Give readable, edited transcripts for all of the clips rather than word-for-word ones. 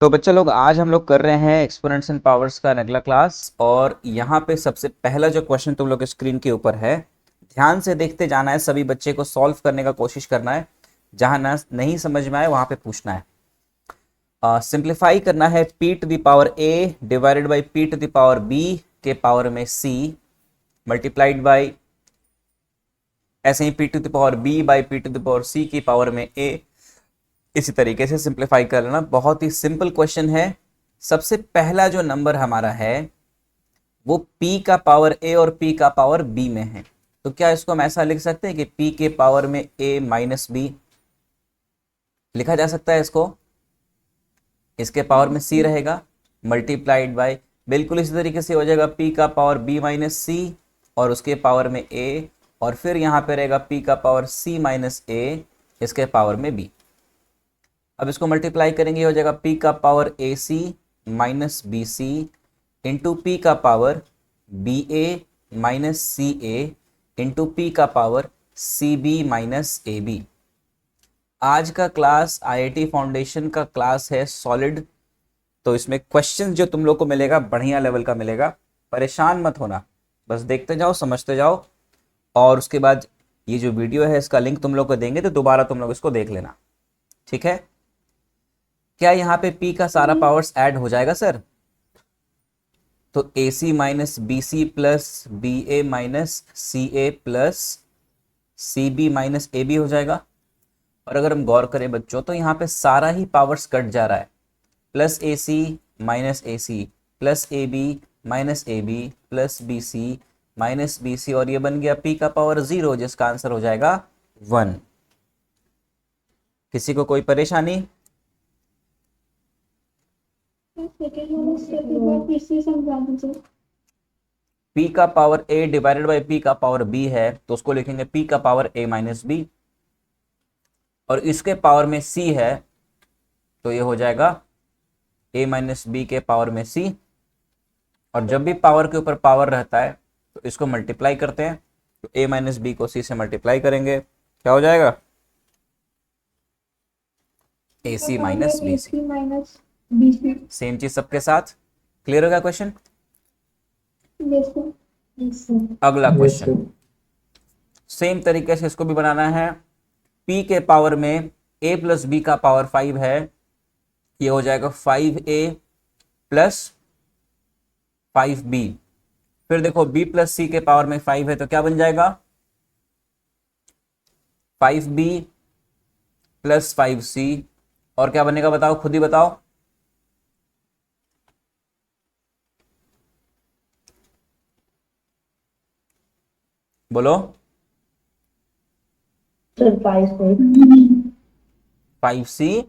तो बच्चा लोग आज हम लोग कर रहे हैं एक्सपोनेंट्स एंड पावर्स का अगला क्लास। और यहाँ पे सबसे पहला जो क्वेश्चन तुम लोग के स्क्रीन के ऊपर है, ध्यान से देखते जाना है, सभी बच्चे को सॉल्व करने का कोशिश करना है। जहां ना नहीं समझ में आए वहां पे पूछना है। सिंप्लीफाई करना है p to the power a divided by p to the power b के पावर में c मल्टीप्लाइड बाई ऐसे ही p to the power b by p to the power c की पावर में a। इसी तरीके से सिंप्लीफाई कर लेना, बहुत ही सिंपल क्वेश्चन है। सबसे पहला जो नंबर हमारा है वो p का पावर a और p का पावर b में है। तो क्या इसको हम ऐसा लिख सकते हैं कि p के पावर में a माइनस b लिखा जा सकता है। इसको इसके पावर में c रहेगा मल्टीप्लाइड बाय, बिल्कुल इसी तरीके से हो जाएगा p का पावर b माइनस सी और उसके पावर में a, और फिर यहां पे रहेगा p का पावर c माइनस a इसके पावर में b। अब इसको मल्टीप्लाई करेंगे, हो जाएगा p का power A C minus B C into P का power B A minus C A into P का power C B minus A B. आज का क्लास आईआईटी फाउंडेशन का क्लास है सॉलिड। तो इसमें क्वेश्चन जो तुम लोग को मिलेगा बढ़िया लेवल का मिलेगा, परेशान मत होना, बस देखते जाओ समझते जाओ। और उसके बाद ये जो वीडियो है इसका लिंक तुम लोग को देंगे तो दोबारा तुम लोग इसको देख लेना, ठीक है। क्या यहाँ पे p का सारा पावर्स ऐड हो जाएगा सर? तो A C minus B C plus B A minus C A plus C B minus A B हो जाएगा। और अगर हम गौर करें बच्चों तो यहाँ पे सारा ही पावर्स कट जा रहा है, plus A C minus A C plus A B minus A B plus B C minus B C, और ये बन गया p का पावर 0 जिसका आंसर हो जाएगा 1। किसी को कोई परेशानी? p का power a divided by p का पावर b है तो उसको लिखेंगे p का पावर a माइनस बी, और इसके पावर में c है तो ये हो जाएगा a माइनस बी के पावर में c। और जब भी पावर के ऊपर पावर रहता है तो इसको मल्टीप्लाई करते हैं, तो a माइनस बी को c से मल्टीप्लाई करेंगे, क्या हो जाएगा? ए सी माइनस बी सी। सेम चीज सबके साथ क्लियर हो गया क्वेश्चन। अगला क्वेश्चन सेम तरीके से इसको भी बनाना है। p के पावर में a प्लस बी का पावर 5 है, ये हो जाएगा 5a प्लस 5b। फिर देखो b प्लस c के पावर में 5 है तो क्या बन जाएगा? 5b प्लस 5c, और क्या बनेगा बताओ, खुद ही बताओ। बोलो। 5c 5a।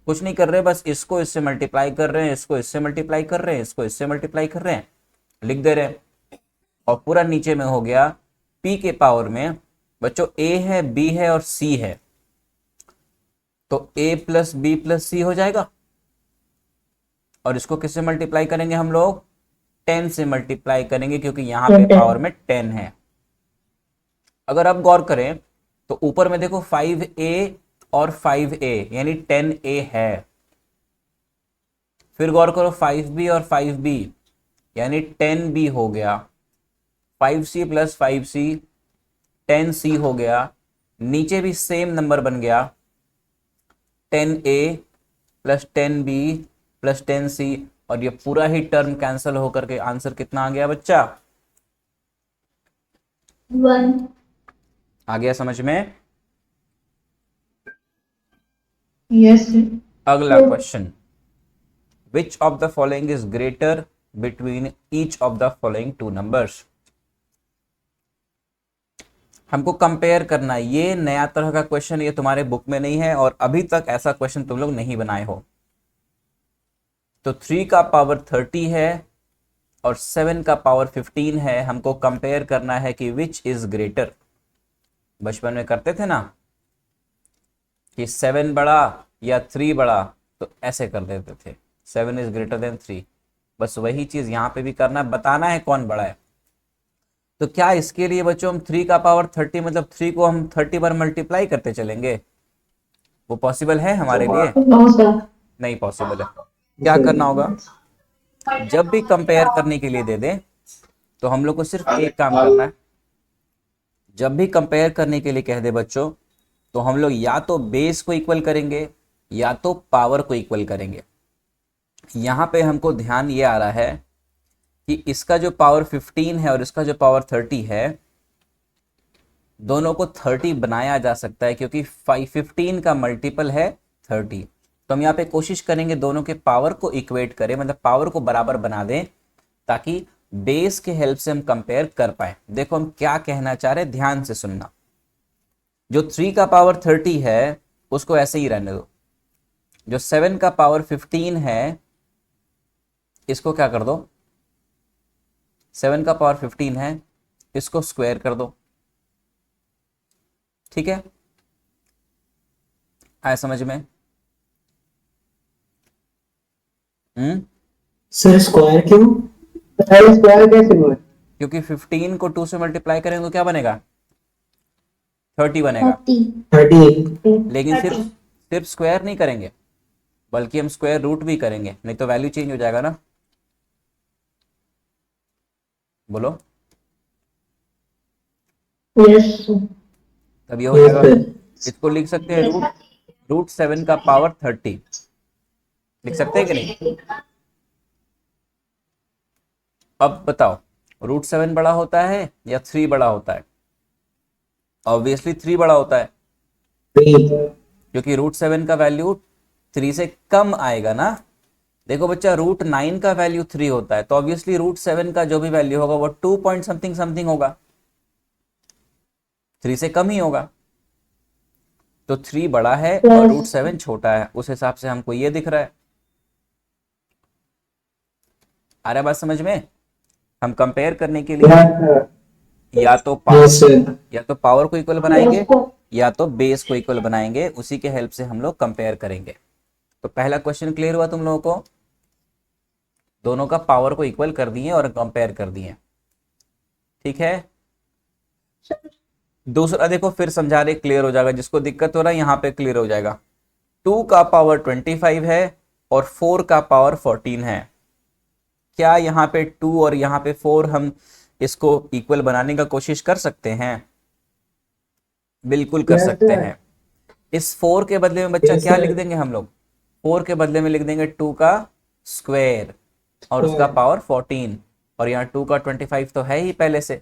कुछ नहीं कर रहे, बस इसको इससे मल्टीप्लाई कर रहे हैं, इसको इससे मल्टीप्लाई कर रहे हैं, इसको इससे मल्टीप्लाई कर रहे हैं, लिख दे रहे हैं। और पूरा नीचे में हो गया p के पावर में बच्चों a है b है और c है, तो a प्लस बी प्लस सी हो जाएगा। और इसको किससे मल्टीप्लाई करेंगे हम लोग? 10 से मल्टीप्लाई करेंगे क्योंकि यहां पे पावर में 10 है। अगर आप गौर करें तो ऊपर में देखो 5a और 5a यानी 10a है। फिर गौर करो 5b और 5b यानी 10b हो गया। 5c प्लस 5c 10c हो गया। नीचे भी सेम नंबर बन गया 10a plus 10b plus 10c, और ये पूरा ही टर्म कैंसिल होकर के आंसर कितना आ गया बच्चा? 1। आ गया समझ में? यस। अगला question, which of the following is greater between each of the following two numbers. हमको कंपेयर करना है, ये नया तरह का क्वेश्चन, ये तुम्हारे बुक में नहीं है और अभी तक ऐसा क्वेश्चन तुम लोग नहीं बनाए हो। तो 3 का पावर 30 है और 7 का पावर 15 है। हमको कंपेयर करना है कि विच इज ग्रेटर। बचपन में करते थे ना कि 7 बड़ा या 3 बड़ा, तो ऐसे कर देते थे 7 इज ग्रेटर देन 3। बस वही चीज यहां पे भी करना है, बताना है कौन बड़ा है। तो क्या इसके लिए बच्चों हम 3 का पावर 30 मतलब 3 को हम 30 बार मल्टीप्लाई करते चलेंगे? वो पॉसिबल है हमारे लिए? No sir. नहीं पॉसिबल है। क्या करना होगा, जब भी कंपेयर करने के लिए दे दे तो हम लोग को सिर्फ एक काम करना है। जब भी कंपेयर करने के लिए कह दे बच्चों, तो हम लोग या तो बेस को इक्वल करेंगे या तो पावर को इक्वल करेंगे। यहां पे हमको ध्यान ये आ रहा है कि इसका जो पावर 15 है और इसका जो पावर 30 है, दोनों को 30 बनाया जा सकता है क्योंकि 15 का मल्टीपल है 30। तो हम यहाँ पे कोशिश करेंगे दोनों के पावर को इक्वेट करें, मतलब पावर को बराबर बना दें, ताकि बेस के हेल्प से हम कंपेयर कर पाए। देखो हम क्या कहना चाह रहे हैं, ध्यान से सुनना। जो 3 का पावर 30 है उसको ऐसे ही रहने दो। जो 7 का पावर 15 है इसको क्या कर दो, 7 का पावर 15 है इसको स्क्वायर कर दो। ठीक है, आया समझ में? सर स्क्वायर क्यों? सर स्क्वायर कैसे हुआ? क्योंकि 15 को 2 से मल्टीप्लाई करेंगे तो क्या बनेगा, 30 बनेगा। 30। लेकिन सिर्फ सिर्फ स्क्वायर नहीं करेंगे, बल्कि हम स्क्वायर रूट भी करेंगे, नहीं तो वैल्यू चेंज हो जाएगा ना। बोलो, यस। तब ये हो यस जाएगा। सर। इसको लिख सकते हैं रूट 7 का पावर 30, लिख सकते हैं कि नहीं? अब बताओ, रूट 7 बड़ा होता है या 3 बड़ा होता है? ऑब्वियसली 3 बड़ा होता है, 3। क्योंकि रूट 7 का वैल्यू 3 से कम आएगा ना। देखो बच्चा, रूट 9 का वैल्यू 3 होता है, तो ऑब्वियसली रूट 7 का जो भी वैल्यू होगा वो 2 पॉइंट समथिंग समथिंग होगा, 3 से कम ही होगा। तो 3 बड़ा है और रूट 7 छोटा है, उस हिसाब से हमको ये दिख रहा है। आ रहा है बात समझ में? हम कंपेयर करने के लिए या तो यस सर। पावर को इक्वल बनाएंगे या तो बेस को इक्वल बनाएंगे, उसी के हेल्प से हम लोग कंपेयर करेंगे। तो पहला क्वेश्चन क्लियर हुआ तुम लोगों को? दोनों का पावर को इक्वल कर दिए और कंपेयर कर दिए। ठीक है, दूसरा देखो फिर समझा रहे, क्लियर हो जाएगा। जिसको दिक्कत हो रहा है यहाँ पे क्लियर हो जाएगा। 2 का पावर 25 है और 4 का पावर 14 है। क्या यहाँ पे 2 और यहाँ पे 4 हम इसको इक्वल बनाने का कोशिश कर सकते हैं? बिल्कुल कर सकते हैं। इस 4 के बदले में बच्चा क्या लिख देंगे हम लोग? 4 के बदले में लिख देंगे 2 का स्क्वायर और उसका पावर 14, और यहाँ 2 का 25 तो है ही पहले से,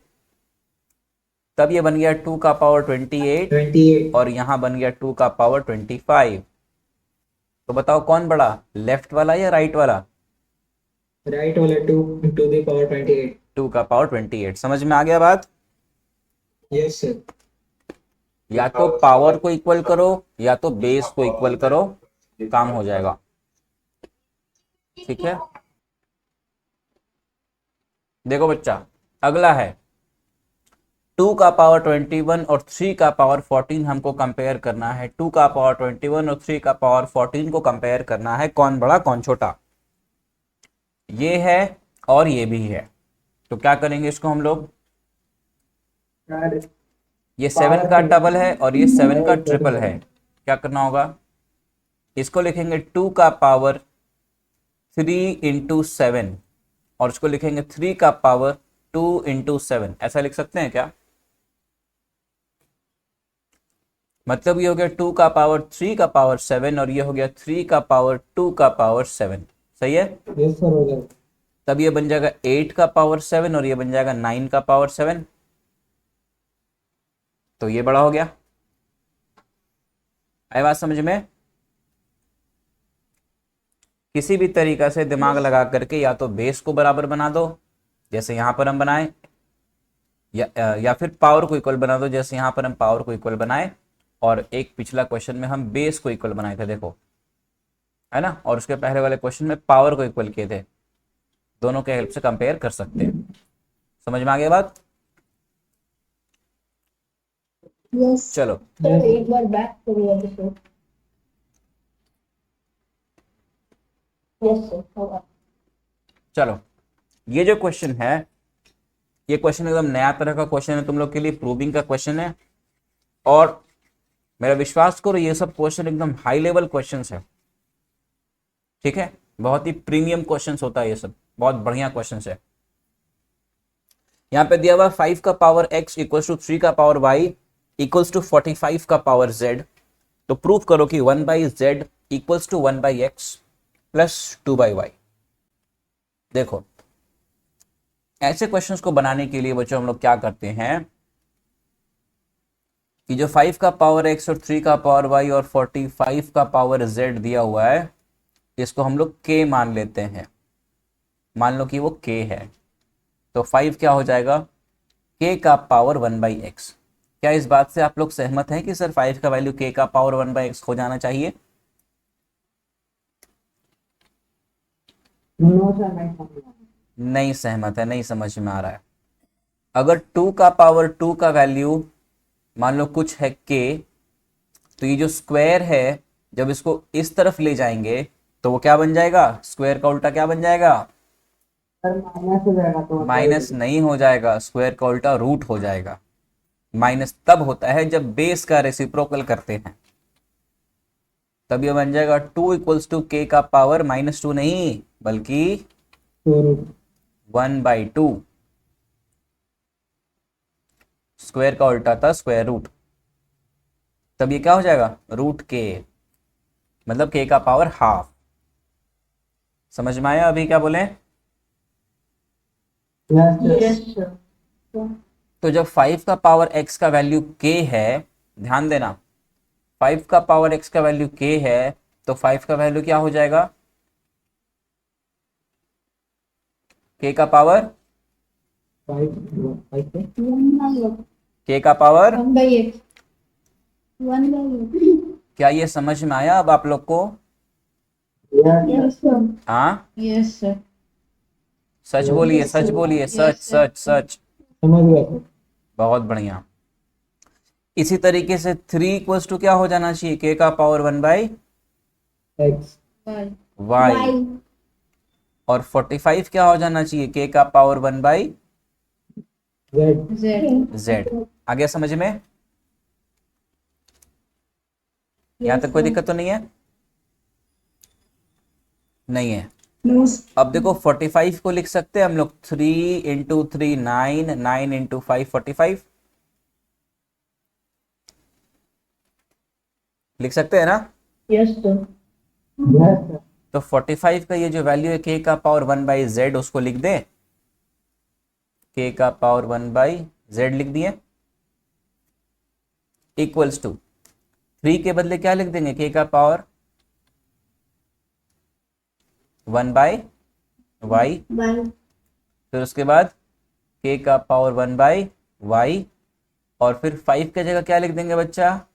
तब ये बन गया 2 का पावर 28 और यहाँ बन गया 2 का पावर 25। तो बताओ कौन बड़ा, लेफ्ट वाला या राइट वाला? राइट वाला 2 टू द पावर 28। 2 का पावर 28। समझ में आ गया बात? Yes sir. या तो पावर को इक्वल करो या तो बेस को इक्वल करो, काम हो जाएगा। ठीक है, देखो बच्चा, अगला है 2 का पावर 21 और 3 का पावर 14 हमको कंपेयर करना है। 2 का पावर 21 और 3 का पावर 14 को कंपेयर करना है, कौन बड़ा कौन छोटा। ये है और ये भी है, तो क्या करेंगे इसको हम लोग, ये 7 का डबल है और ये 7 का ट्रिपल है, क्या करना होगा, इसको लिखेंगे 2 का पावर 3 इंटू 7 और इसको लिखेंगे 3 का पावर 2 इंटू 7। ऐसा लिख सकते हैं क्या? मतलब ये हो गया 2 का पावर 3 का पावर 7 और ये हो गया 3 का पावर 2 का पावर 7। सही है? यस सर हो जाएगा। तब ये बन जाएगा 8 का पावर 7 और ये बन जाएगा 9 का पावर 7। तो ये बड़ा हो गया। आई बात समझ में? किसी भी तरीका से दिमाग लगा करके या तो बेस को बराबर बना दो जैसे यहां पर हम बनाए, या फिर पावर को इक्वल बना दो जैसे यहां पर हम पावर को इक्वल बनाए, और एक पिछला क्वेश्चन में हम बेस को इक्वल बनाए थे, देखो है ना, और उसके पहले वाले क्वेश्चन में पावर को इक्वल किए थे। दोनों के हेल्प से कंपेयर कर सकते हैं। समझ में आ गया बात? यस। चलो एक बार बैक करिए देखो। यस सर होगा। चलो, ये जो क्वेश्चन है ये क्वेश्चन एकदम नया तरह का क्वेश्चन है तुम लोग के लिए, प्रूविंग का क्वेश्चन है। और मेरा विश्वास करो ये सब क्वेश्चन एकदम हाई लेवल क्वेश्चंस है, ठीक है, बहुत ही प्रीमियम क्वेश्चंस होता है ये सब, बहुत बढ़िया क्वेश्चंस है। यहाँ पे दिया हुआ 5 का पावर x इक्वल्स टू 3 का पावर y इक्वल्स टू 45 का पावर z। तो प्रूव करो कि 1 by z equals to 1 by x plus 2 by y। देखो ऐसे क्वेश्चंस को बनाने के लिए बच्चों हम लोग क्या करते हैं कि जो 5 का पावर x और 3 का पावर y और 45 का पावर z दिया हुआ है, इसको हम लोग k मान लेते हैं। मान लो कि वो k है, तो 5 क्या हो जाएगा, k का पावर 1 बाई एक्स। क्या इस बात से आप लोग सहमत हैं कि सर 5 का वैल्यू k का पावर 1 बाई एक्स हो जाना चाहिए? नहीं सहमत है, नहीं समझ में आ रहा है। अगर 2 का पावर 2 का वैल्यू मान लो कुछ है k, तो ये जो स्क्वायर है जब इसको इस तरफ ले जाएंगे तो वो क्या बन जाएगा, स्क्वायर का उल्टा क्या बन जाएगा, माइनस हो जाएगा तो माइनस नहीं हो जाएगा, स्क्वायर का उल्टा रूट हो जाएगा। माइनस तब होता है जब बेस का रेसिप्रोकल करते हैं, तब ये बन जाएगा 2 इक्वल्स टू k का पावर -2 नहीं बल्कि 1 बाई 2। स्क्वायर का उल्टा था स्क्वायर रूट, तब ये क्या हो जाएगा, रूट k, मतलब k का पावर हाफ। समझ में आया अभी क्या बोले? Yes, sir. तो जब 5 का पावर x का वैल्यू k है, ध्यान देना 5 का पावर x का वैल्यू k है, तो 5 का वैल्यू क्या हो जाएगा, k का पावर, 1 by x. k का power, 1 by x. 1 by x. क्या ये समझ में आया अब आप लोग को? Yes, sir. हाँ Yes, sir. सच बोलिए, सच बोलिए, सच सच सच। समझ गया बहुत बढ़िया। इसी तरीके से 3 इक्वल्स टू क्या हो जाना चाहिए, k का power 1 by x Y. y, और 45 क्या हो जाना चाहिए, k का पावर 1 बाई जेड z। आ गया समझ में? यहां तक कोई दिक्कत तो नहीं है? नहीं है। अब देखो 45 को लिख सकते हैं हम लोग 3 इंटू 3 9, 9 इंटू 5 45 लिख सकते हैं ना? Yes, sir. तो 45 का ये जो वैल्यू है k का पावर 1 बाई z, उसको लिख दें, k का पावर 1 बाई z लिख दिए, इक्वल्स टू 3 के बदले क्या लिख देंगे, k का पावर 1 बाई y, By. फिर उसके बाद k का पावर 1 बाई y, और फिर 5 की जगह क्या लिख देंगे बच्चा,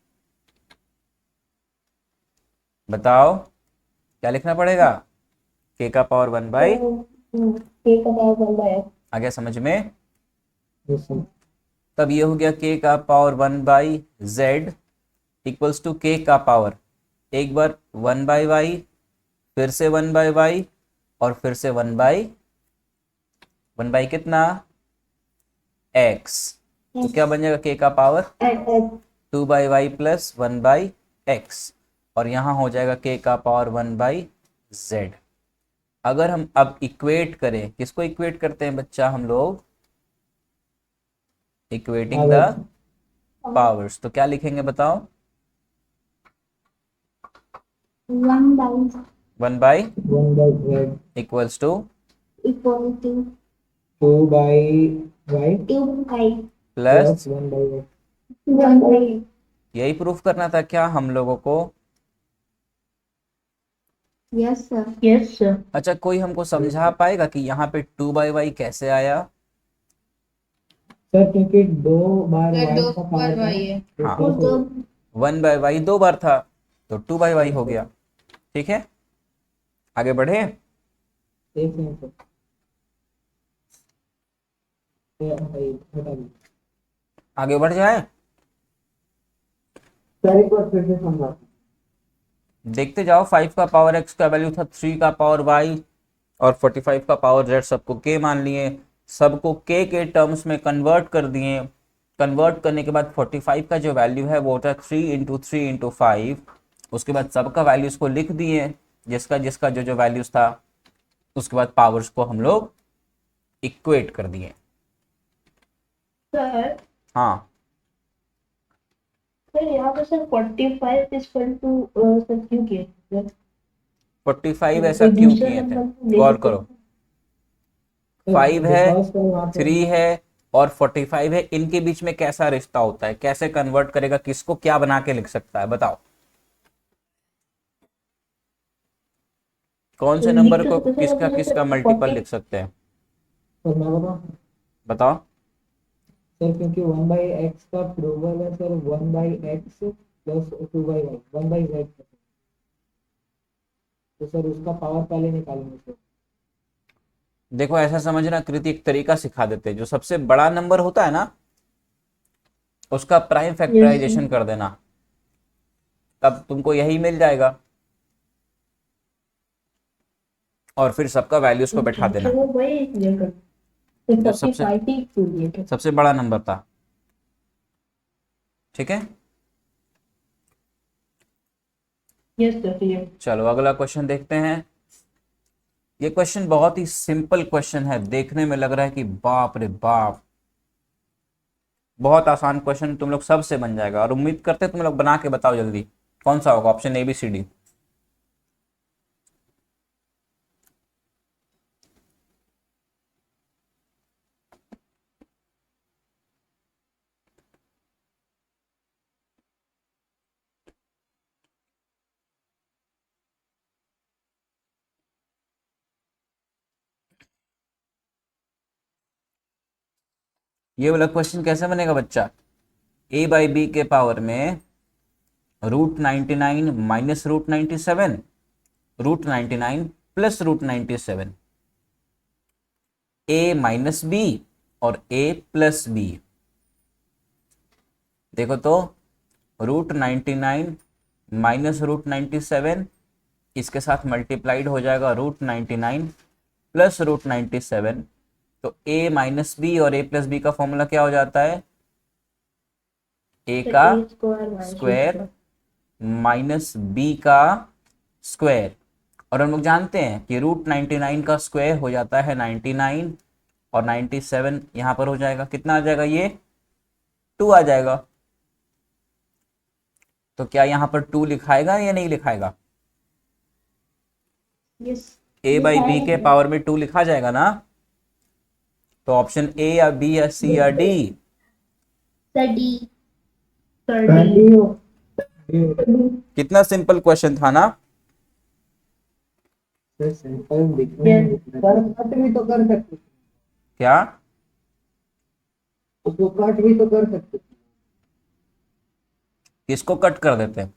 बताओ क्या लिखना पड़ेगा, k का पावर 1 बाई, K का पावर 1 by x. आ गया समझ में? तब ये हो गया k का power 1 by z equals to k का पावर, एक बार 1 बाई y, फिर से 1 बाई y, और फिर से 1 बाई कितना, x। तो क्या बन जाएगा, k का power X. 2 by Y plus 1 by X, और यहाँ हो जाएगा k का पावर 1 बाई z। अगर हम अब इक्वेट करें, किसको इक्वेट करते हैं बच्चा हम लोग, इक्वेटिंग द पावर्स, तो क्या लिखेंगे बताओ, 1 by 1 by 1 by z equals to equal to 2 by y 2 by plus, 1 by x 1 by यही प्रूफ करना था क्या हम लोगों को? Yes, sir. Yes, sir. अच्छा कोई हमको समझा पाएगा कि यहाँ पे 2 बाई वाई कैसे आया? सर क्योंकि 2 बार y दो का बार पावर y है. हाँ, और दो 1 बाई वाई 2 बार था तो 2 बाई वाई हो गया। ठीक है, आगे बढ़े। एक मिनट हटा दीजिए आगे बढ़ जाए, सर एक बार फिर से समझा देखते जाओ। 5 का पावर x का वैल्यू था 3 का पावर y और 45 का पावर z, सबको k मान लिए। सबको के टर्म्स में कन्वर्ट कर दिए। कन्वर्ट करने के बाद 45 का जो वैल्यू है वो होता है 3 × 3 × 5। उसके बाद सबका वैल्यूज को लिख दिए, जिसका जिसका जो जो वैल्यूज था। उसके बाद पावर्स को हम लोग इक्वेट कर दिए। सर हाँ सर यहाँ पे सर 45 इक्वल टू सर क्यों किया सर? 45 कोई ऐसा क्यों दूसरा किए थे, नंबर तो ले गौर सकते करो। हैं। 5 है, बिकॉज सर वहाँ पे 3 है और 45 है, इनके बीच में कैसा रिश्ता होता है, कैसे कन्वर्ट करेगा, किसको क्या बना के लिख सकता है, बताओ। कौन से लिख नंबर तो को सकते सर किसका मतलब किसका सर मल्टीपल 40 लिख सकते हैं, सर मैं बताऊँ बताओ। सर, क्योंकि 1/x का प्रूवल है sir 1/x plus 2/y 1/z, तो सर उसका पावर पहले निकालेंगे सर। देखो ऐसा समझना कृति, एक तरीका सिखा देते हैं। जो सबसे बड़ा नंबर होता है ना, उसका प्राइम यस सर। फैक्टराइजेशन कर देना, तब तुमको यही मिल जाएगा। और फिर सबका वैल्यूज को बैठा सर देना। वो वही इसलिए कर तो जो सबसे 45 ही क्यों दिए थे? सबसे बड़ा नंबर था, ठीक है। यस सर ये चलो अगला क्वेश्चन देखते हैं। ये क्वेश्चन बहुत ही सिंपल क्वेश्चन है, देखने में लग रहा है कि बाप रे बाप, बहुत आसान क्वेश्चन, तुम लोग सबसे बन जाएगा। और उम्मीद करते हैं तुम लोग बना के बताओ जल्दी, कौन सा होगा ऑप्शन ABCD। ये वाला क्वेश्चन कैसे बनेगा बच्चा, A/B के पावर में √99 माइनस √97, √99 प्लस √97, A-B और A+B। देखो तो √99 माइनस √97, इसके साथ मल्टीप्लाइड हो जाएगा √99 प्लस √97। तो A-B और A+B का फॉर्मूला क्या हो जाता है, A सर का a square minus square minus B का स्क्वायर। और हम लोग जानते हैं कि √99 का स्क्वायर हो जाता है 99, और 97 यहाँ पर हो जाएगा, कितना आ जाएगा, ये 2 आ जाएगा। तो क्या यहाँ पर 2 लिखाएगा या नहीं लिखाएगा, यस A/B के पावर में 2 लिखा जाएगा ना। तो ऑप्शन A या B या C या D, सर डी सर हाँ, डी कितना सिंपल क्वेश्चन था ना। सर सिंपल दिखने में सर कट भी तो कर सकते, क्या, उसको कट भी तो कर सकते। किसको कट कर देते हैं,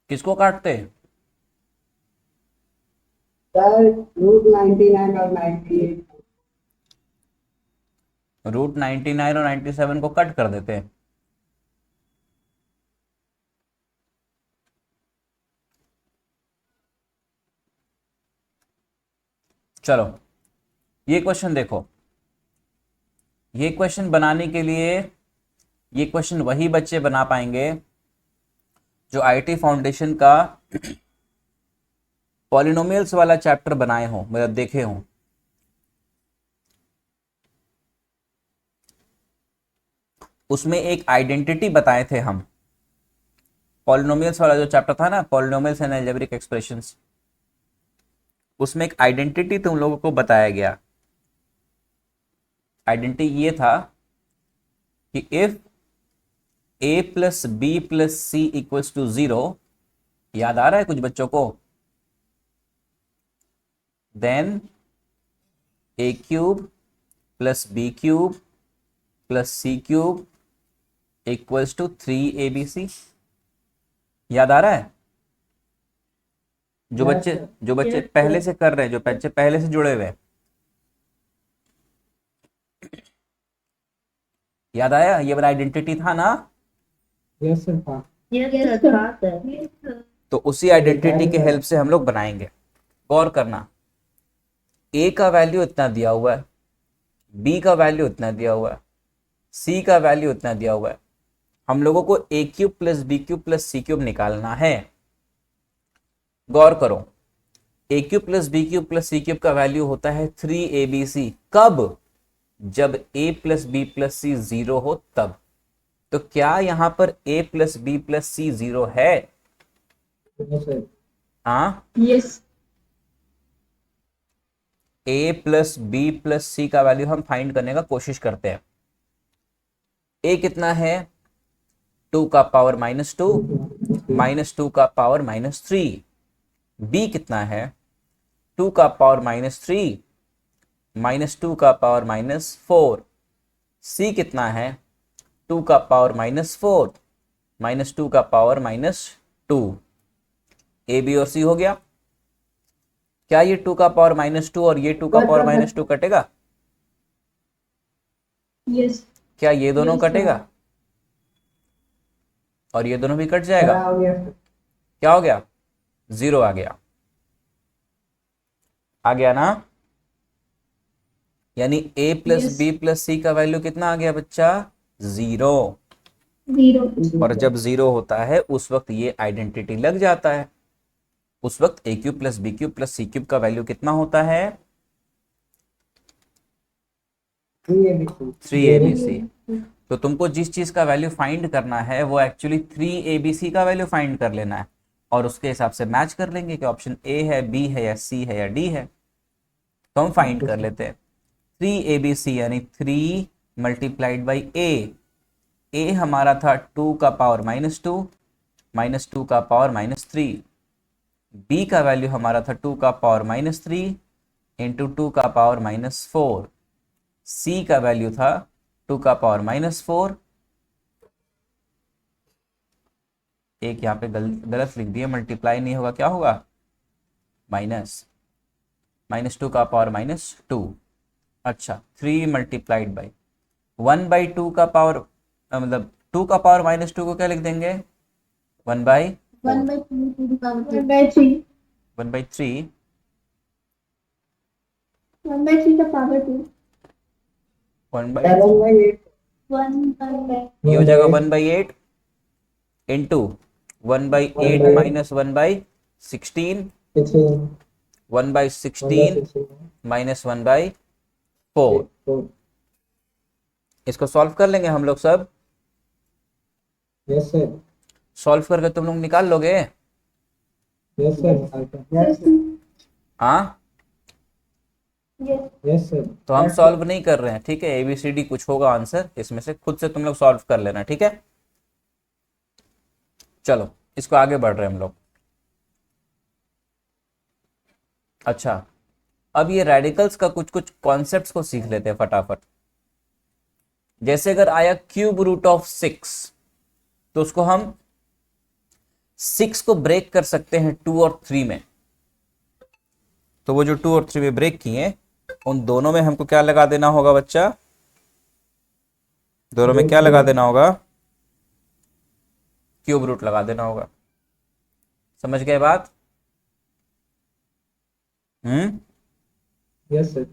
किसको काटते हैं, सर √99 और 98, √99 और 97 को कट कर देते हैं। चलो ये क्वेश्चन देखो, ये क्वेश्चन बनाने के लिए, ये क्वेश्चन वही बच्चे बना पाएंगे जो IT फाउंडेशन का पॉलिनोमियल्स वाला चैप्टर बनाए हो, मतलब देखे हो। उसमें एक आइडेंटिटी बताए थे हम, पॉलिनोमियल्स वाला जो चैप्टर था ना, पॉलिनोमियल्स एंड अलजेब्रिक एक्सप्रेशंस, उसमें एक आइडेंटिटी तुम लोगों को बताया गया। आइडेंटिटी ये था कि इफ A+B+C इक्वल्स टू 0, याद आ रहा है कुछ बच्चों को, then A³ plus B³ plus C³ equals to 3ABC। याद आ रहा है, जो बच्चे Yes, पहले sir. से कर रहे हैं, जो बच्चे पहले से जुड़े हुए हैं, याद आया, ये वाला आइडेंटिटी था ना। यस सर था। यस सर था सर तो उसी आइडेंटिटी के हेल्प से हम लोग बनाएंगे। गौर करना, ए का वैल्यू इतना दिया हुआ है, बी का वैल्यू इतना दिया हुआ है, सी का वैल्यू इतना दिया हुआ है। हम लोगों को a cube plus B cube plus C cube निकालना है। गौर करो, a cube plus B cube plus C cube का वैल्यू होता है 3abc। कब? जब a plus b plus c 0 हो तब। तो क्या यहां पर a plus b plus c 0 है? Yes, sir. हाँ, Yes. a plus b plus c का वैल्यू हम फाइंड करने का कोशिश करते हैं। a कितना है? 2 का पावर -2 -2 का पावर -3। b कितना है? 2 का पावर -3 -2 का पावर -4। c कितना है? 2 का पावर -4 -2 का पावर -2। ए बी और सी हो गया। क्या ये 2 का पावर -2 और ये 2 का पावर -2 कटेगा? Yes. क्या ये दोनों Yes, कटेगा? sir. और ये दोनों भी कट जाएगा। हो गया। क्या हो गया? 0 आ गया। आ गया ना? यानी a plus Yes. B plus c का वैल्यू कितना आ गया बच्चा? 0। 0. और जब 0 होता है उस वक्त ये आइडेंटिटी लग जाता है। उस वक्त a cube plus B cube plus C cube का वैल्यू कितना होता है? 3abc। तो तुमको जिस चीज का वैल्यू फाइंड करना है वो एक्चुअली 3abc का वैल्यू फाइंड कर लेना है, और उसके हिसाब से मैच कर लेंगे कि ऑप्शन ए है, बी है या सी है या डी है। तो हम फाइंड कर लेते हैं 3abc यानी 3 मल्टीप्लाइड बाई ए हमारा था 2 का पावर -2 -2 का पावर -3। बी का वैल्यू हमारा था 2 का पावर -3 इंटू 2 का पावर -4। सी का वैल्यू था 2 का पावर -4। एक यहाँ पे गलत लिख दिया, मल्टीप्लाई नहीं होगा, क्या होगा? -2 का पावर -2। अच्छा, 3 मल्टीप्लाइड बाई 1/2 का पावर, मतलब 2 का पावर -2 को क्या लिख देंगे? 1/4। 1/2 to the power 1/3. 1/3। 1/3 the power 2. 1/3 1/8. ये हो जाएगा 1/8 इंटू 1/8 माइनस 1/16, 1/16 माइनस 1/4। इसको सॉल्व कर लेंगे हम लोग सब। Yes sir. सॉल्व करके तुम लोग निकाल लोगे? Yes sir. हाँ, Yes. Yes sir. तो हम सॉल्व नहीं कर रहे हैं, ठीक है। ABCD कुछ होगा आंसर, इसमें से खुद से तुम लोग सॉल्व कर लेना, ठीक है। चलो इसको आगे बढ़ रहे हैं हम लोग। अच्छा, अब ये रेडिकल्स का कुछ कुछ कॉन्सेप्ट्स को सीख लेते हैं फटाफट। जैसे अगर आया क्यूब रूट ऑफ 6, तो उसको हम 6 को ब्रेक कर सकते हैं 2 और 3 में। तो वो जो 2 और 3 में ब्रेक किए, उन दोनों में हमको क्या लगा देना होगा बच्चा? दोनों में क्या लगा देना होगा? क्यूब रूट लगा देना होगा। समझ गए बात? Yes sir.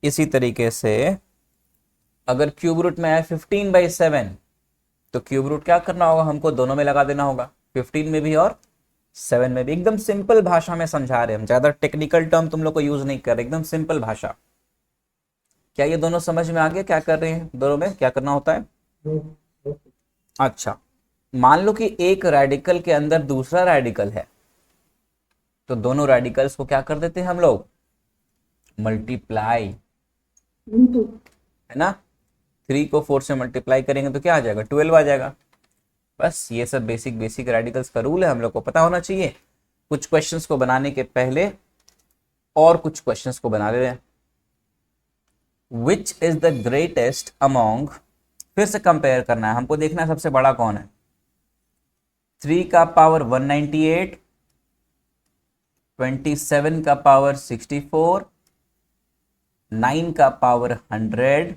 इसी तरीके से अगर क्यूब रूट में है 15/7, तो क्यूब रूट क्या करना होगा? हमको दोनों में लगा देना होगा, 15 में भी और 7 में भी। एकदम सिंपल भाषा में समझा रहे हैं हम, ज्यादा टेक्निकल टर्म तुम लोग को यूज नहीं कर रहे, एकदम सिंपल भाषा। क्या ये दोनों समझ में आ गया क्या कर रहे हैं? दोनों में क्या करना होता है? अच्छा, मान लो कि एक रेडिकल के अंदर दूसरा रेडिकल है, तो दोनों रेडिकल्स को क्या कर देते हैं हम लोग? Multiply, Into. है ना। 3 को 4 से मल्टीप्लाई करेंगे तो क्या आ जाएगा? 12 आ जाएगा। बस ये सब बेसिक बेसिक रेडिकल्स का रूल है, हम लोग को पता होना चाहिए। कुछ क्वेश्चंस को बनाने के पहले और कुछ क्वेश्चंस को बना ले रहे हैं। Which is the greatest among, फिर से कंपेयर करना है हमको, देखना है सबसे बड़ा कौन है। 3 का पावर 198, 27 का पावर 64, 9 का पावर 100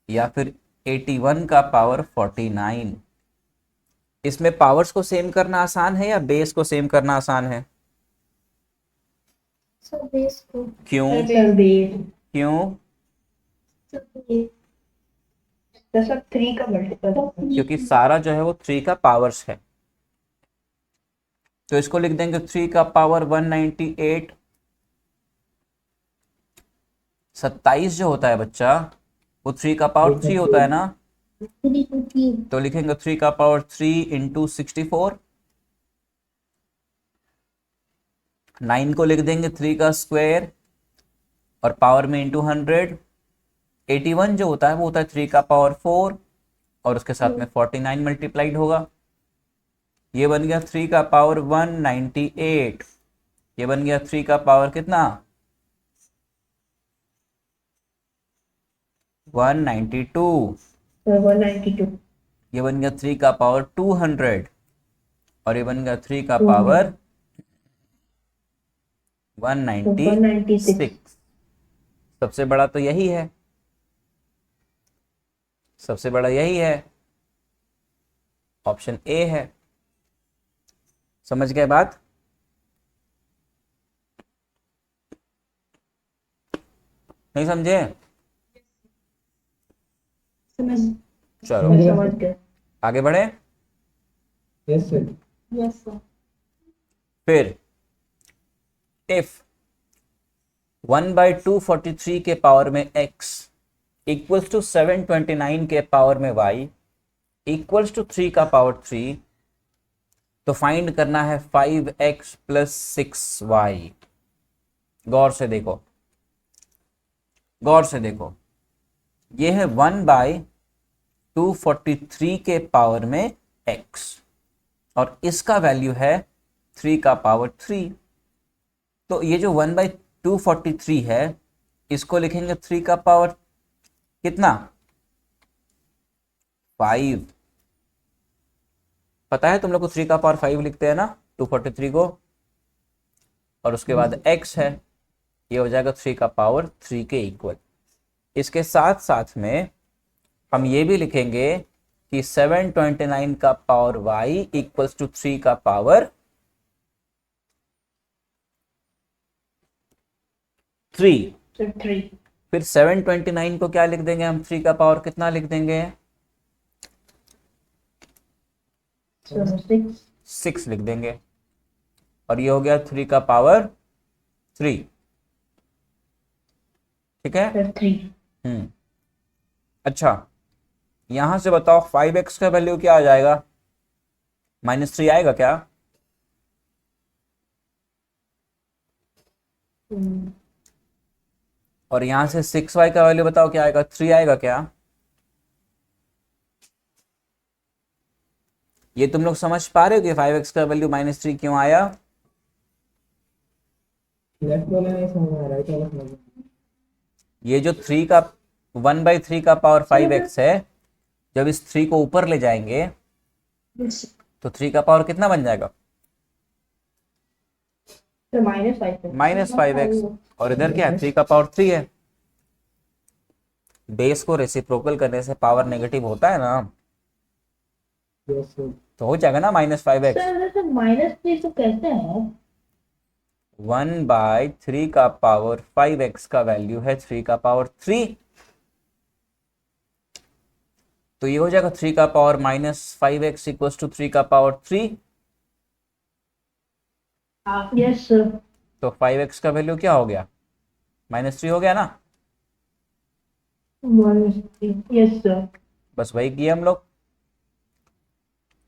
या फिर 81 का पावर 49। इसमें पावर्स को सेम करना आसान है या बेस को सेम करना आसान है? सर बेस को क्यों? सर बेस क्यों? सर बेस तो सर 3 का मल्टीपल क्योंकि सारा जो है वो 3 का पावर्स है। तो इसको लिख देंगे 3 का पावर 198। 27 जो होता है बच्चा वो 3 का पावर 3 होता है ना, 3 तो लिखेंगे 3 का पावर 3 इंटू 64। 9 को लिख देंगे 3 का स्क्वायर और पावर में इंटू 100। 81 जो होता है वो होता है 3 का पावर 4 और उसके साथ में 49 मल्टीप्लाइड होगा। ये बन गया 3 का पावर 198। ये बन गया 3 का पावर कितना? 192। 192 ये बन गया 3 का पावर 200 और ये बन गया 3 का 200 पावर 196। 196 सबसे बड़ा तो यही है, सबसे बड़ा यही है, ऑप्शन ए है। समझ गए बात? नहीं समझे? समझ चलो समझ गए समझ सर? गए आगे बढ़े। Yes sir. यस सर फिर इफ 1/243 के पावर में x इक्वल्स टू 729 के पावर में y इक्वल्स टू 3 का पावर 3, तो फाइंड करना है 5x प्लस 6y। गौर से देखो, गौर से देखो, ये है 1/243 के पावर में x और इसका वैल्यू है 3 का पावर 3। तो ये जो 1/243 है इसको लिखेंगे 3 का पावर कितना? 5। पता है तुम लोग को 3 का पावर 5 लिखते हैं ना 243 को, और उसके बाद x है, ये हो जाएगा 3 का पावर 3 के इक्वल। इसके साथ साथ में हम ये भी लिखेंगे कि 729 का पावर y इक्वल्स टू 3 का पावर 3। सर 3 फिर 729 को क्या लिख देंगे हम? 3 का पावर कितना लिख देंगे? सर 6 6 लिख देंगे और ये हो गया 3 का पावर 3। ठीक है। सर 3 अच्छा, यहां से बताओ 5x का वैल्यू क्या आ जाएगा? -3 आएगा क्या? और यहां से 6y का वैल्यू बताओ क्या आएगा? 3 आएगा क्या? ये तुम लोग समझ पा रहे हो कि 5x का वैल्यू -3 क्यों आया? लेफ्ट वाला नहीं समझ में आ रहा है, क्या समझ में? ये जो 3 का 1/3 का पावर 5x है, जब इस 3 को ऊपर ले जाएंगे तो 3 का पावर कितना बन जाएगा? Sir -5 -5x। और इधर क्या है? 3 का पावर 3 है। बेस को रेसिप्रोकल करने से पावर नेगेटिव होता है ना, यस सर। तो हो जाएगा ना -5x। सर सर -3 तो कैसे है? 1/3 का पावर 5x का वैल्यू है 3 का पावर 3, तो ये हो जाएगा 3 का पावर -5x इक्वल्स टू 3 का पावर 3। यस सर तो 5x का वैल्यू क्या हो गया? -3 हो गया ना। यस सर बस वही किया हम लोग।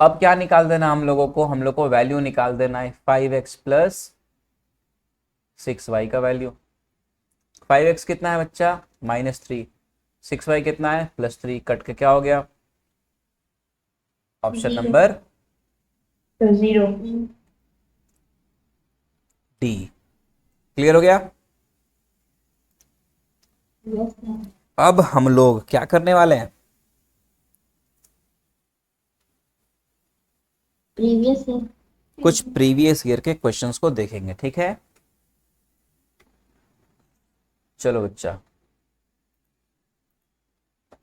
अब क्या निकाल देना हम लोगों को? हम लोग को वैल्यू निकाल देना है 5x प्लस 6y का वैल्यू। 5x कितना है बच्चा? -3। 6y कितना है? +3। कट के क्या हो गया? Option number sir 0 D. Clear हो गया? यस सर अब हम लोग क्या करने वाले हैं? प्रीवियस ईयर कुछ प्रीवियस ईयर के क्वेश्चंस को देखेंगे, ठीक है। चलो बच्चा,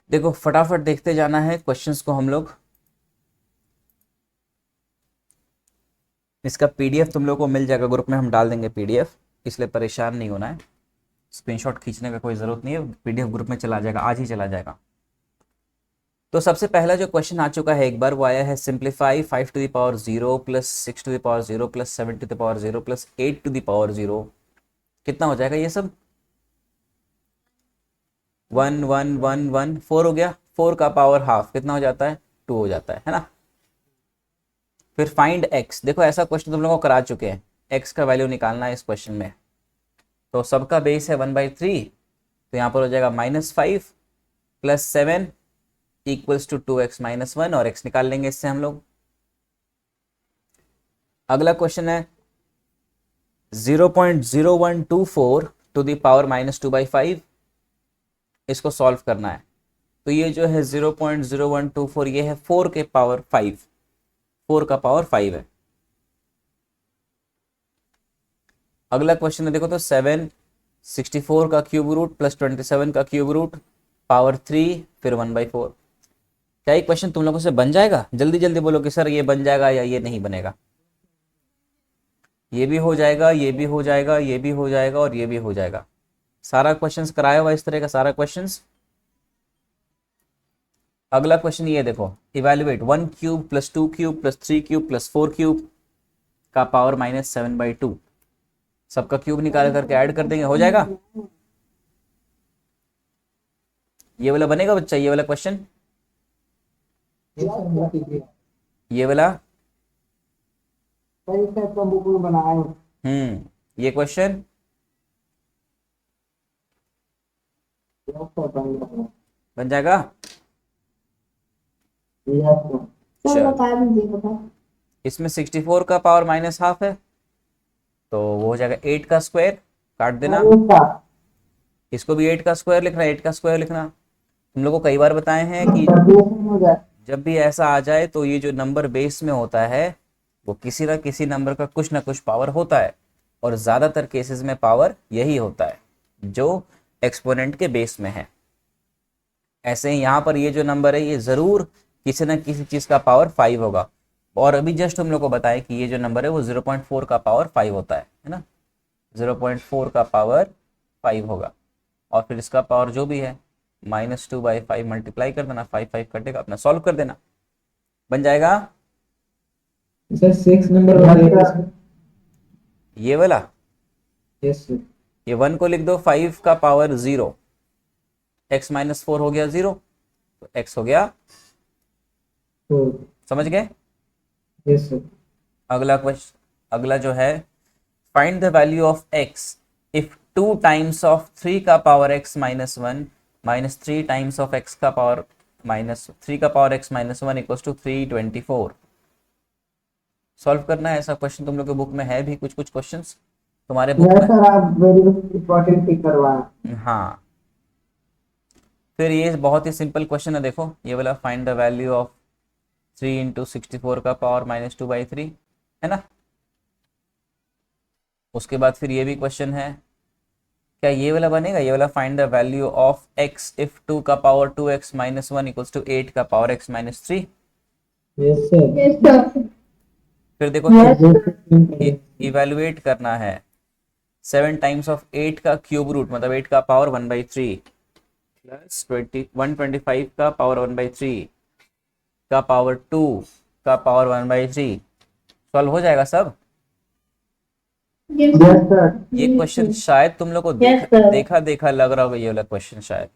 देखो फटाफट देखते जाना है क्वेश्चंस को हम लोग। इसका पीडीएफ तुम लोग को मिल जाएगा, ग्रुप में हम डाल देंगे पीडीएफ, इसलिए परेशान नहीं होना है। स्क्रीनशॉट खींचने का कोई ज़रूरत नहीं है, पीडीएफ ग्रुप में चला जाएगा, आज ही चला जाएगा। तो सबसे पहला जो क्वेश्चन आ चुका है एक बार, वो आया है simplify 5 to the power 0 plus 6 to the power 0 plus 7 to the power 0 plus 8 to the power 0। कितना हो जाएगा ये सब? 1 1 1 1 4 हो गया। 4 का पावर हाफ कितना हो जाता है? 2 हो जाता है ना। फिर फाइंड x, देखो ऐसा क्वेश्चन तुम लोगों को करा चुके हैं, x का वैल्यू निकालना है इस क्वेश्चन में। तो सबका बेस है 1/3, तो यहाँ पर हो जाएगा -5 plus 7 equals to 2x minus 1, और x निकाल लेंगे इससे हम लोग। अगला क्वेश्चन है 0.0124 टू द पावर -2/5, इसको सॉल्व करना है। तो ये जो है 0.0124, ये है 4 के पावर 5, 4 का पावर 5 है। अगला क्वेश्चन है देखो तो 764 का क्यूब रूट प्लस 27 का क्यूब रूट पावर 3 फिर 1/4। क्या ये क्वेश्चन तुम लोगों से बन जाएगा? जल्दी जल्दी बोलो कि सर ये बन जाएगा या ये नहीं बनेगा। ये भी हो जाएगा, ये भी हो जाएगा, ये भी हो जाएगा और ये भी हो जाएगा। सारा क्वेश्चंस कराया हुआ इस तरह का सारा क्वेश्चंस। अगला क्वेश्चन ये देखो, evaluate 1 cube plus 2 cube plus 3 cube plus 4 cube का पावर -7/2। सबका क्यूब निकाल करके ऐड कर देंगे, हो जाएगा। ये वाला बनेगा बच्चा, ये वाला क्वेश्चन, ये सर नोट कीजिए। ये वाला, सर इसका तो बुक में बनाया है। ये क्वेश्चन यस सर, बन गया। बन जाएगा। Yes sir. सर चल, बता दीजिए, बता। इसमें 64 का पावर -1/2 है, तो वो हो जाएगा 8 का स्क्वायर, काट देना। इसको भी 8 का स्क्वायर लिखना, 8 का स्क्वायर लिखना। तुम लोगों को कई बार बताए हैं कि जब भी ऐसा आ जाए तो ये जो नंबर बेस में होता है वो किसी ना किसी नंबर का कुछ ना कुछ पावर होता है, और ज़्यादातर केसेस में पावर यही होता है जो एक्सपोनेंट के बेस में है। ऐसे ही यहाँ पर ये जो नंबर है ये ज़रूर किसी ना किसी चीज़ का पावर 5 होगा, और अभी जस्ट हम लोग को बताया कि ये जो नंबर है वो 0.4 का पावर 5 होता है ना। 0.4 का पावर 5 होगा, और फिर इसका पावर जो भी है -2/5 मल्टीप्लाई कर देना, 5 5 कटेगा, अपना सॉल्व कर देना, बन जाएगा। सर 6 नंबर बताइए। ये वाला, यस सर। ये 1 को लिख दो 5 का पावर 0, x -4 हो गया 0, तो x हो गया, तो समझ गए। Yes sir. अगला क्वेश्चन, अगला जो है find the value of x if 2 times of 3 का power x -1 minus 3 times of x का पावर -3 का power x -1 equals to 324। Solve करना है। ऐसा क्वेश्चन तुम लोग के बुक में है भी, कुछ कुछ क्वेश्चंस तुम्हारे बुक में। सर आप वेरी इंपॉर्टेंट पिक करवाएं। हाँ, फिर ये बहुत ही सिंपल क्वेश्चन है, देखो ये वाला, find the value of 3 into 64 का पावर -2/3 है ना। उसके बाद फिर ये भी क्वेश्चन है, क्या ये वाला बनेगा? ये वाला, find the value of x if 2 का पावर 2x -1 इक्वल्स टू 8 का power x -3। Yes sir. Yes sir. फिर देखो इवेलुएट करना है 7 टाइम्स ऑफ 8 का क्यूब रूट, मतलब 8 का पावर 1/3 प्लस 125 का पावर 1/3 का पावर 2 का पावर 1/3। सॉल्व हो जाएगा सब। Yes yes sir. ये क्वेश्चन शायद तुम लोग को Yes, sir. देखा देखा लग रहा होगा, ये वाला क्वेश्चन शायद।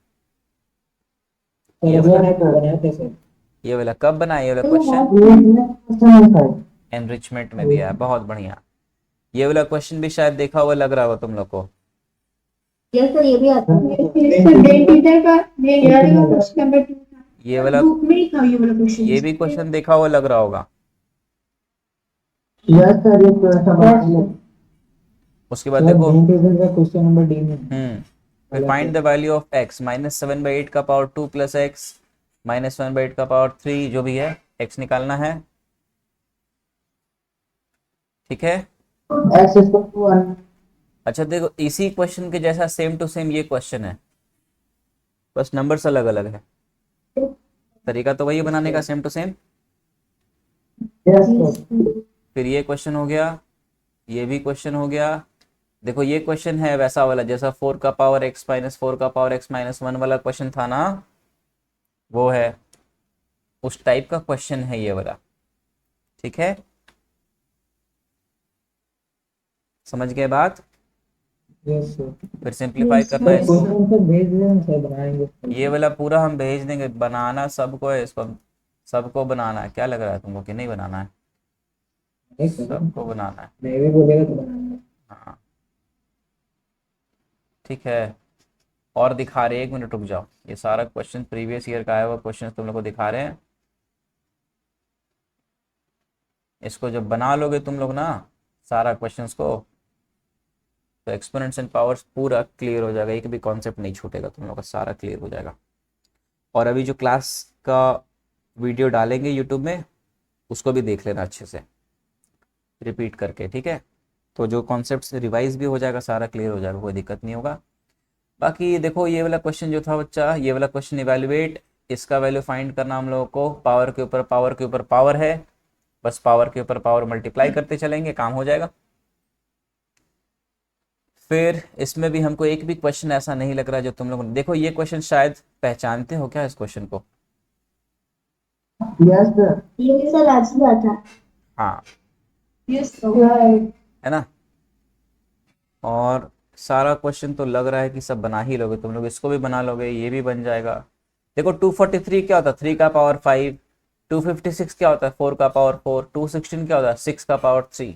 ये वाला तो बनाए थे सर। ये वाला कब बना है? ये वाला क्वेश्चन एनरिचमेंट में दिया है, बहुत बढ़िया। ये वाला क्वेश्चन भी शायद देखा हुआ लग रहा होगा तुम लोग को। यस सर, ये भी आता है। डेंटिटर का ये याद है, क्वेश्चन नंबर 2 था। ये वाला, बुक में ही था ये वाला क्वेश्चन। ये भी क्वेश्चन देखा हुआ लग रहा होगा। यस सर, ये क्वेश्चन बनाए। उसके बाद देखो, का क्वेश्चन नंबर डी में। फिर find the value of x -7/8 का पावर 2 प्लस x -1/8 का पावर 3, जो भी है x निकालना है, ठीक है। x is equal to 1। अच्छा देखो, इसी क्वेश्चन के जैसा सेम टू सेम ये क्वेश्चन है, बस नंबर्स अलग अलग है। तरीका तो वही बनाने का, same to same. Yes sir. फिर ये क्वेश्चन हो गया, ये भी क्वेश्चन हो गया। देखो ये क्वेश्चन है वैसा वाला जैसा 4 का पावर x माइनस 4 का पावर x माइनस 1 वाला क्वेश्चन था ना, वो है, उस टाइप का क्वेश्चन है ये वाला। ठीक है, समझ गए बात? Yes sir. फिर सिंप्लीफाई Yes, करना है sir. इसको। क्वेश्चन सर भेज देना सर, बनाएंगे। ये वाला पूरा हम भेज देंगे, बनाना सबको है इसको, सबको बनाना है। क्या लग रहा है तुमको कि नहीं बनाना है? नहीं सर, सबको बनाना है। नहीं भी बोलेगा तो बनाएंगे। हाँ ठीक है। और दिखा रहे, 1 मिनट रुक जाओ, ये सारा क्वेश्चन प्रीवियस ईयर का आया हुआ क्वेश्चन तुम लोग को दिखा रहे हैं। इसको जब बना लोगे तुम लोग ना सारा क्वेश्चंस को, तो एक्सपोनेंट्स एंड पावर्स पूरा क्लियर हो जाएगा, एक भी कॉन्सेप्ट नहीं छूटेगा तुम लोग का, सारा क्लियर हो जाएगा। और अभी जो क्लास का वीडियो डालेंगे यूट्यूब में, उसको भी देख लेना अच्छे से रिपीट करके, ठीक है? तो जो कॉन्सेप्ट रिवाइज भी हो जाएगा, सारा क्लियर हो जाएगा, कोई दिक्कत नहीं होगा। बाकी देखो ये वाला क्वेश्चन जो था बच्चा, ये वाला क्वेश्चन इवेलुएट, इसका वैल्यू फाइंड करना हम लोगों को, पावर के ऊपर पावर के ऊपर पावर है, बस पावर के ऊपर पावर मल्टीप्लाई करते चलेंगे, काम हो जाएगा। फिर इसमें भी हमको एक भी क्वेश्चन ऐसा नहीं लग रहा जो तुम लोग, देखो ये क्वेश्चन शायद पहचानते हो क्या इस क्वेश्चन को? Yes sir. ये सर आज हुआ था। हाँ Yes, sir. है ना। और सारा क्वेश्चन तो लग रहा है कि सब बना ही लोगे तुम लोग, इसको भी बना लोगे, ये भी बन जाएगा। देखो 243 क्या होता है? 3 का पावर 5। 256 क्या होता है? 4 का पावर 4। 216 क्या होता है? 6 का पावर 3।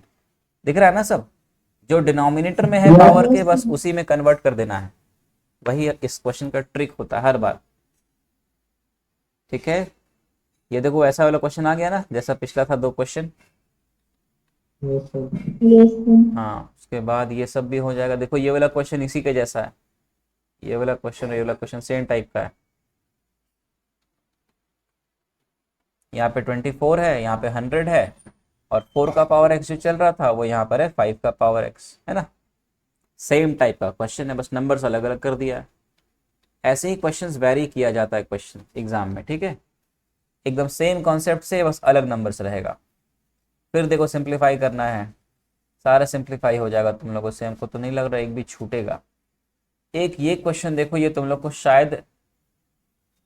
दिख रहा है ना सब? जो डिनोमिनेटर में है पावर के, बस उसी में कन्वर्ट कर देना है, वही इस क्वेश्चन का ट्रिक होता है हर बार। ठीक है, ये देखो ऐसा वाला क्वेश्चन आ गया ना, जैसा पिछला था 2 question. Yes sir. Yes, sir. हाँ, उसके बाद ये सब भी हो जाएगा। देखो ये वाला क्वेश्चन इसी के जैसा है, ये वाला क्वेश्चन और ये वाला क्वेश्चन सेम टाइप का है। यहाँ पे 24 है, यहाँ पे 100 है, और 4 का पावर x जो चल रहा था वो यहाँ पर है 5 का पावर x, है ना। सेम टाइप का क्वेश्चन है, बस नंबर्स अलग अलग कर दिया है। ऐसे ही क्वेश्चंस वेरी किया जाता है क्वेश्चन एग्जाम में, ठीक है? एकदम सेम कॉन्सेप्ट से, बस अलग नंबर्स रहेगा। फिर देखो सिंप्लीफाई करना है, सारा सिंप्लीफाई हो जाएगा तुम लोगों से, हमको तो नहीं लग रहा एक भी छूटेगा। एक ये क्वेश्चन देखो, ये तुम लोग को शायद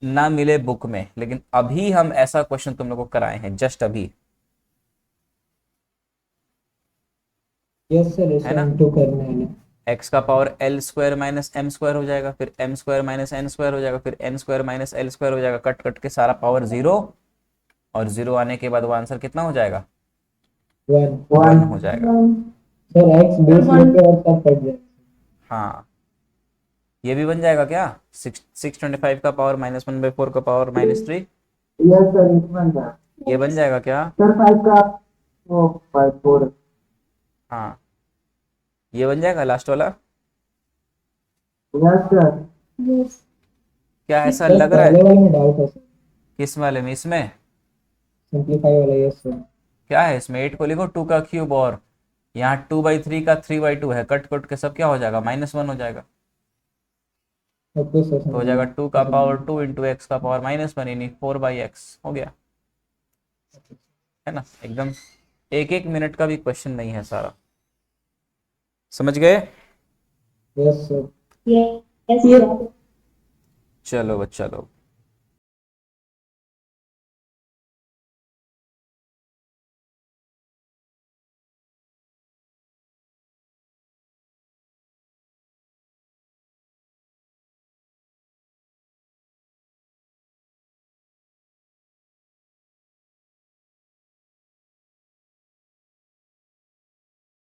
ना मिले बुक में, लेकिन अभी हम ऐसा क्वेश्चन तुम लोग को कराए हैं, जस्ट अभी, यस सर, है ना। इसे करना है ना। एक्स का power L square minus M square हो जाएगा, फिर M square minus N square हो जाएगा, फिर N square minus L square हो जाएगा, कट कट के सारा पावर 0, और 0 आने के बाद वो आंसर कितना हो जाएगा? 1 हो जाएगा। सर एक्स बेस पे और सब कट जाएगा। हाँ, ये भी बन जाएगा क्या? 625 का पावर -1/4 का पावर -3, यस सर, इस बन जाएगा। ये बन जाएगा क्या? सर 5 का वो 5 4। हाँ, ये बन जाएगा लास्ट वाला। Yes sir. Yes. क्या ऐसा सर लग रहा पहले है? वाले में डाउट है सर, किस वाले में? इसमें सिंपलीफाई वाला। Yes sir. क्या है? इसमें 8 को लिखो 2 का क्यूब, और यहाँ 2/3 का 3/2 है, कट कट के सब क्या हो जाएगा? -1 हो जाएगा। ओके सर, तो हो जाएगा 2 का पावर 2 इंटू एक्स का पावर -1 यानी 4/x हो गया, है ना। एकदम 1-1 मिनट का भी क्वेश्चन नहीं है, सारा समझ गए? Yes sir. Yes, sir. चलो बच्चा लोग,